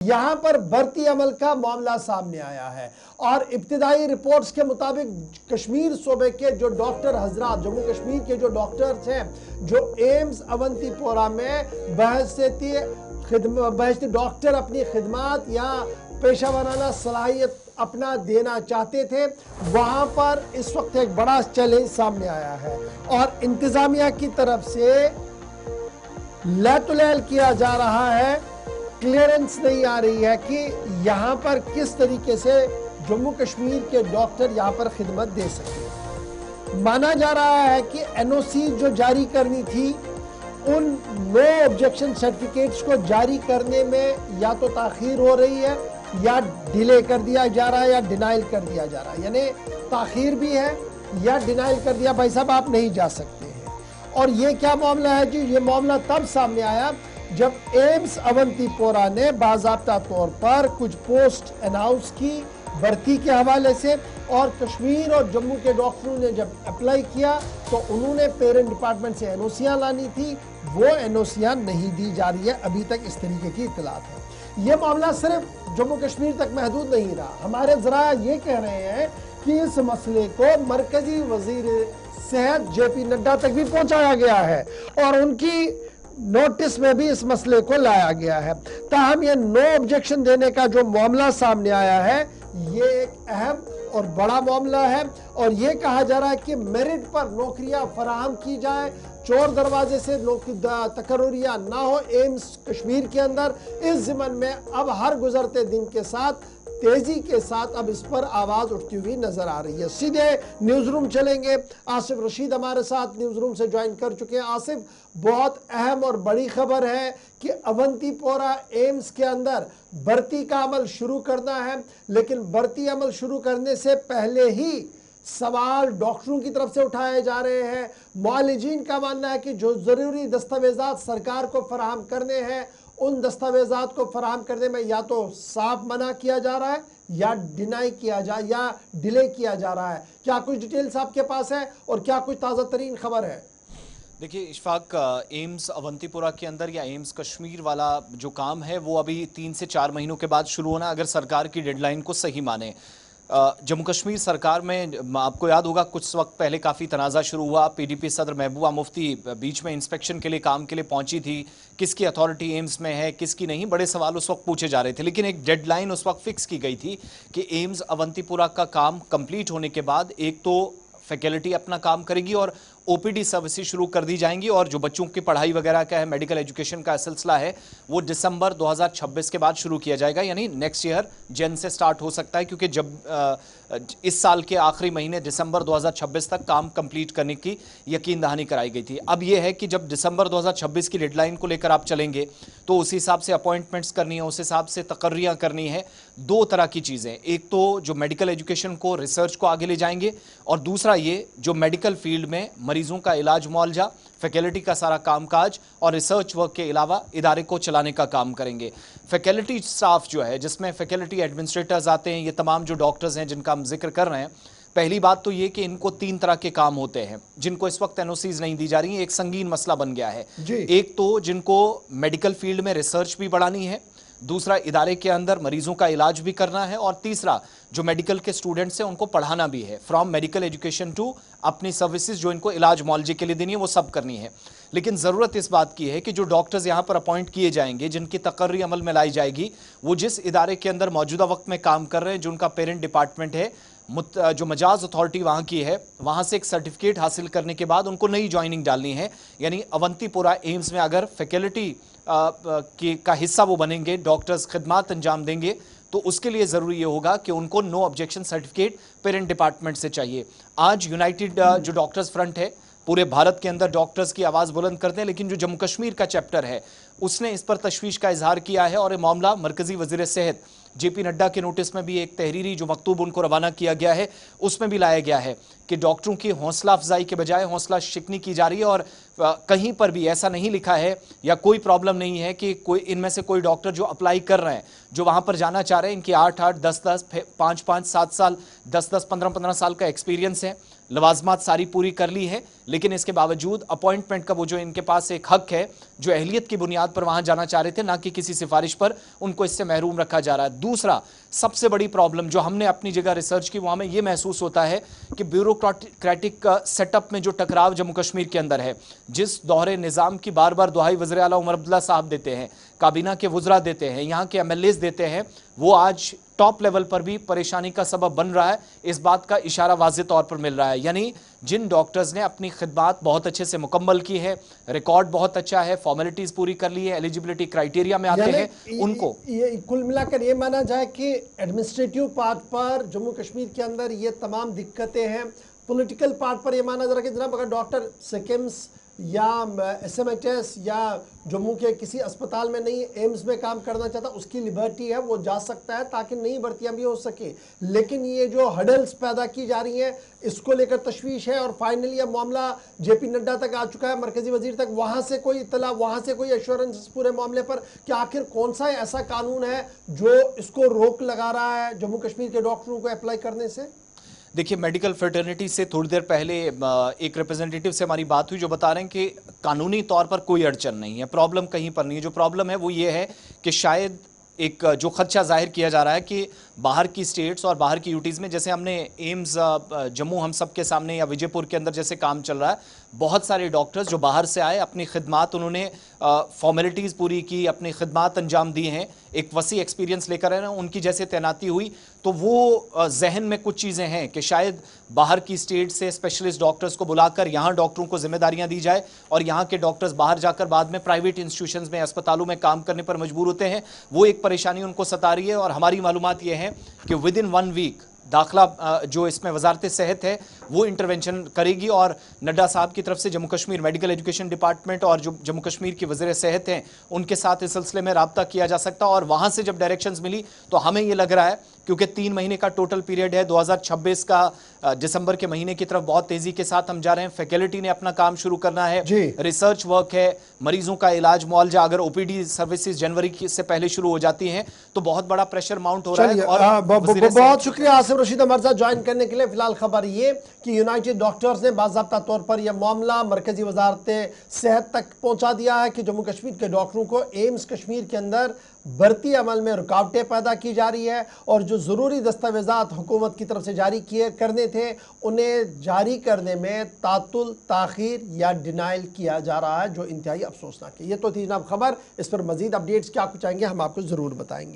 यहां पर भर्ती अमल का मामला सामने आया है और इब्तिदाई रिपोर्ट्स के मुताबिक कश्मीर सूबे के जो डॉक्टर हजरात, जम्मू कश्मीर के जो डॉक्टर्स हैं, जो एम्स अवंतीपोरा में बहसती डॉक्टर अपनी खिदमत या पेशा वाराना सलाहियत अपना देना चाहते थे, वहां पर इस वक्त एक बड़ा चैलेंज सामने आया है और इंतजामिया की तरफ से लैतुलैल किया जा रहा है, क्लियरेंस नहीं आ रही है कि यहां पर किस तरीके से जम्मू कश्मीर के डॉक्टर यहां पर खिदमत दे सके। माना जा रहा है कि एनओसी जो जारी करनी थी, उन नो ऑब्जेक्शन सर्टिफिकेट्स को जारी करने में या तो ताखीर हो रही है या डिले कर दिया जा रहा है या डिनाइल कर दिया जा रहा है, यानी ताखीर भी है या डिनाइल कर दिया, भाई साहब आप नहीं जा सकते हैं। और ये क्या मामला है जी? ये मामला तब सामने आया जब एम्स अवंतीपोरा ने बाज़ाब्ता तौर पर कुछ पोस्ट अनाउंस की भर्ती के हवाले से, और कश्मीर और जम्मू के डॉक्टरों ने जब अप्लाई किया तो उन्होंने पेरेंट डिपार्टमेंट से एनओसियां लानी थी, वो एनओसियां नहीं दी जा रही है, अभी तक इस तरीके की इत्तलात है। ये मामला सिर्फ जम्मू कश्मीर तक महदूद नहीं रहा, हमारे जरा ये कह रहे हैं कि इस मसले को मरकजी वजीर सेहत जेपी नड्डा तक भी पहुंचाया गया है और उनकी नोटिस में भी इस मसले को लाया गया है। ताहम ये नो ऑब्जेक्शन देने का जो मामला सामने आया है, ये एक अहम और बड़ा मामला है और ये कहा जा रहा है कि मेरिट पर नौकरियां फराहम की जाए, चोर दरवाजे से तकर्रुरियां ना हो एम्स कश्मीर के अंदर। इस ज़िमन में अब हर गुजरते दिन के साथ तेजी के साथ अब इस पर आवाज उठती हुई नजर आ रही है। सीधे न्यूज रूम चलेंगे, आसिफ रशीद हमारे साथ न्यूज रूम से ज्वाइन कर चुके हैं। आसिफ, बहुत अहम और बड़ी खबर है कि अवंतीपोरा एम्स के अंदर भर्ती का अमल शुरू करना है, लेकिन भर्ती अमल शुरू करने से पहले ही सवाल डॉक्टरों की तरफ से उठाए जा रहे हैं। मुआलिजीन का मानना है कि जो जरूरी दस्तावेजात सरकार को फराहम करने हैं, उन दस्तावेजात को फराहम करने में या तो साफ मना किया जा रहा है या डिनाई किया या डिले किया जा रहा है। क्या कुछ डिटेल्स आपके पास है और क्या कुछ ताज़ा तरीन खबर है? देखिए इशफाक, एम्स अवंतीपोरा के अंदर या एम्स कश्मीर वाला जो काम है वो अभी 3 से 4 महीनों के बाद शुरू होना, अगर सरकार की डेडलाइन को सही माने। जम्मू कश्मीर सरकार में आपको याद होगा कुछ वक्त पहले काफ़ी तनाज़ा शुरू हुआ। पीडीपी सदर महबूबा मुफ्ती बीच में इंस्पेक्शन के लिए, काम के लिए पहुंची थी, किसकी अथॉरिटी एम्स में है किसकी नहीं, बड़े सवाल उस वक्त पूछे जा रहे थे। लेकिन एक डेडलाइन उस वक्त फिक्स की गई थी कि एम्स अवंतीपोरा का काम कंप्लीट होने के बाद एक तो फैकल्टी अपना काम करेगी और ओपीडी सर्विसेज शुरू कर दी जाएंगी, और जो बच्चों की पढ़ाई वगैरह का है, मेडिकल एजुकेशन का सिलसिला है, वो दिसंबर 2026 के बाद शुरू किया जाएगा, यानी नेक्स्ट ईयर जन से स्टार्ट हो सकता है, क्योंकि जब इस साल के आखिरी महीने दिसंबर 2026 तक काम कंप्लीट करने की यकीन दहानी कराई गई थी। अब यह है कि जब दिसंबर 2026 की डेडलाइन को लेकर आप चलेंगे तो उस हिसाब से अपॉइंटमेंट्स करनी है, उस हिसाब से तकर्रियाँ करनी है। दो तरह की चीज़ें, एक तो जो मेडिकल एजुकेशन को, रिसर्च को आगे ले जाएंगे, और दूसरा ये जो मेडिकल फील्ड में मरीजों का इलाज मुआवजा, फैकल्टी का सारा कामकाज और रिसर्च वर्क के अलावा इदारे को चलाने का काम करेंगे। फैकल्टी स्टाफ जो है, जिसमें फैकल्टी एडमिनिस्ट्रेटर्स आते हैं, ये तमाम जो डॉक्टर्स हैं जिनका हम जिक्र कर रहे हैं, पहली बात तो ये कि इनको 3 तरह के काम होते हैं जिनको इस वक्त एनओसीज नहीं दी जा रही है। एक संगीन मसला बन गया है। एक तो जिनको मेडिकल फील्ड में रिसर्च भी बढ़ानी है, दूसरा इदारे के अंदर मरीजों का इलाज भी करना है, और तीसरा जो मेडिकल के स्टूडेंट्स हैं उनको पढ़ाना भी है, फ्रॉम मेडिकल एजुकेशन टू अपनी सर्विसेज जो इनको इलाज मुआवजे के लिए देनी है वो सब करनी है। लेकिन ज़रूरत इस बात की है कि जो डॉक्टर्स यहाँ पर अपॉइंट किए जाएंगे, जिनकी तकर्री अमल में लाई जाएगी, वो जिस इदारे के अंदर मौजूदा वक्त में काम कर रहे हैं, जो उनका पेरेंट डिपार्टमेंट है, जो मजाज अथॉरिटी वहाँ की है, वहाँ से एक सर्टिफिकेट हासिल करने के बाद उनको नई ज्वाइनिंग डालनी है। यानी अवंतीपोरा एम्स में अगर फैकल्टी का हिस्सा वो बनेंगे, डॉक्टर्स खिदमात अंजाम देंगे, तो उसके लिए ज़रूरी ये होगा कि उनको no objection certificate parent department से चाहिए। आज यूनाइटेड जो डॉक्टर्स फ्रंट है, पूरे भारत के अंदर डॉक्टर्स की आवाज़ बुलंद करते हैं, लेकिन जो जम्मू कश्मीर का चैप्टर है उसने इस पर तशवीश का इजहार किया है, और ये मामला मरकज़ी वज़ीर सेहत जेपी नड्डा के नोटिस में भी एक तहरीरी जो मकतूब उनको रवाना किया गया है उसमें भी लाया गया है कि डॉक्टरों की हौसला अफजाई के बजाय हौसला शिकनी की जा रही है, और कहीं पर भी ऐसा नहीं लिखा है या कोई प्रॉब्लम नहीं है कि कोई इनमें से कोई डॉक्टर जो अप्लाई कर रहे हैं, जो वहाँ पर जाना चाह रहे हैं, इनकी 8-8, 10-10, 5-5, 7 साल, 10-10, 15-15 साल का एक्सपीरियंस है, लवाजमात सारी पूरी कर ली है, लेकिन इसके बावजूद अपॉइंटमेंट का वो जो इनके पास एक हक है, जो अहलियत की बुनियाद पर वहां जाना चाह रहे थे, ना कि किसी सिफारिश पर, उनको इससे महरूम रखा जा रहा है। दूसरा सबसे बड़ी प्रॉब्लम जो हमने अपनी जगह रिसर्च की, वहां में ये महसूस होता है कि ब्यूरोक्रेटिक सेटअप में जो टकराव जम्मू कश्मीर के अंदर है, जिस दोहरे निज़ाम की बार बार दुहाई वज़ीर आला उमर अब्दुल्ला साहब देते हैं, काबीना के वुज़रा देते हैं, यहाँ के एमएलएज देते हैं, वो आज टॉप लेवल पर भी परेशानी का सबब बन रहा है। इस बात का इशारा वाज़ेह तौर पर मिल रहा है। यानी जिन डॉक्टर्स ने अपनी खिदमात बहुत अच्छे से मुकम्मल की है, रिकॉर्ड बहुत अच्छा है, फॉर्मेलिटीज़ पूरी कर ली है, एलिजिबिलिटी क्राइटेरिया में आते हैं, उनको ये कुल मिलाकर ये माना जाए कि एडमिनिस्ट्रेटिव पार्ट पर जम्मू कश्मीर के अंदर ये तमाम दिक्कतें हैं। पॉलिटिकल पार्ट पर ये माना जा रहा है कि जनाब अगर डॉक्टर सिकिम्स या एसएमएचएस या जम्मू के किसी अस्पताल में नहीं, एम्स में काम करना चाहता, उसकी लिबर्टी है, वो जा सकता है ताकि नई भर्तियां भी हो सके। लेकिन ये जो हडल्स पैदा की जा रही हैं, इसको लेकर तशवीश है। और फाइनली अब मामला जेपी नड्डा तक आ चुका है, मरकजी वजीर तक, वहां से कोई इतला, वहां से कोई एश्योरेंस इस पूरे मामले पर कि आखिर कौन सा ऐसा कानून है जो इसको रोक लगा रहा है जम्मू कश्मीर के डॉक्टरों को अप्लाई करने से। देखिए, मेडिकल फ्रेटर्निटी से थोड़ी देर पहले एक रिप्रेजेंटेटिव से हमारी बात हुई जो बता रहे हैं कि कानूनी तौर पर कोई अड़चन नहीं है, प्रॉब्लम कहीं पर नहीं है। जो प्रॉब्लम है वो ये है कि शायद एक जो खदशा जाहिर किया जा रहा है कि बाहर की स्टेट्स और बाहर की यूटीज़ में, जैसे हमने एम्स जम्मू हम सब के सामने या विजयपुर के अंदर जैसे काम चल रहा है, बहुत सारे डॉक्टर्स जो बाहर से आए, अपनी खिदमात उन्होंने फॉर्मेलिटीज़ पूरी की, अपनी खिदमात अंजाम दी हैं, एक वसी एक्सपीरियंस लेकर आए ना, उनकी जैसे तैनाती हुई तो वो जहन में कुछ चीज़ें हैं कि शायद बाहर की स्टेट से स्पेशलिस्ट डॉक्टर्स को बुलाकर यहाँ डॉक्टरों को जिम्मेदारियाँ दी जाए और यहाँ के डॉक्टर्स बाहर जाकर बाद में प्राइवेट इंस्टीट्यूशंस में, अस्पतालों में काम करने पर मजबूर होते हैं। वो एक परेशानी उनको सता रही है। और हमारी मालूमात ये है कि विद इन 1 वीक दाखिला जो इसमें वजारत सेहत है वो इंटरवेंशन करेगी और नड्डा साहब की तरफ से Jammu Kashmir medical education department और जो जम्मू कश्मीर की वज़ीर सेहत हैं उनके साथ इस सिलसिले में रब्ता किया जा सकता। और वहाँ से जब डायरेक्शंस मिली तो हमें ये लग रहा है, क्योंकि 3 महीने का टोटल पीरियड है, 2026 का दिसंबर के महीने की तरफ बहुत तेज़ी के साथ हम जा रहे हैं। फैकल्टी ने अपना काम शुरू करना है, रिसर्च वर्क है, मरीजों का इलाज मुआवजा, अगर ओपीडी सर्विसेज जनवरी से पहले शुरू हो जाती हैं तो बहुत बड़ा प्रेशर माउंट हो रहा है। और बहुत शुक्रिया आसिफ रशीद मर्जा ज्वाइन करने के लिए। फिलहाल खबर ये कि यूनाइटेड डॉक्टर्स ने बाज़ाब्ता तौर पर यह मामला मरकजी वजारत सेहत तक पहुंचा दिया है कि जम्मू कश्मीर के डॉक्टरों को एम्स कश्मीर के अंदर भर्ती अमल में रुकावटें पैदा की जा रही है और जो ज़रूरी दस्तावेज़ात हुकूमत की तरफ से जारी करने थे, उन्हें जारी करने में तातुल, ताख़ीर या डिनाइल किया जा रहा है, जो इंतहाई अफसोसनाक है। ये तो थी जनाब खबर। इस पर मज़ीद अपडेट्स क्या कुछ आएंगे हम आपको ज़रूर बताएंगे।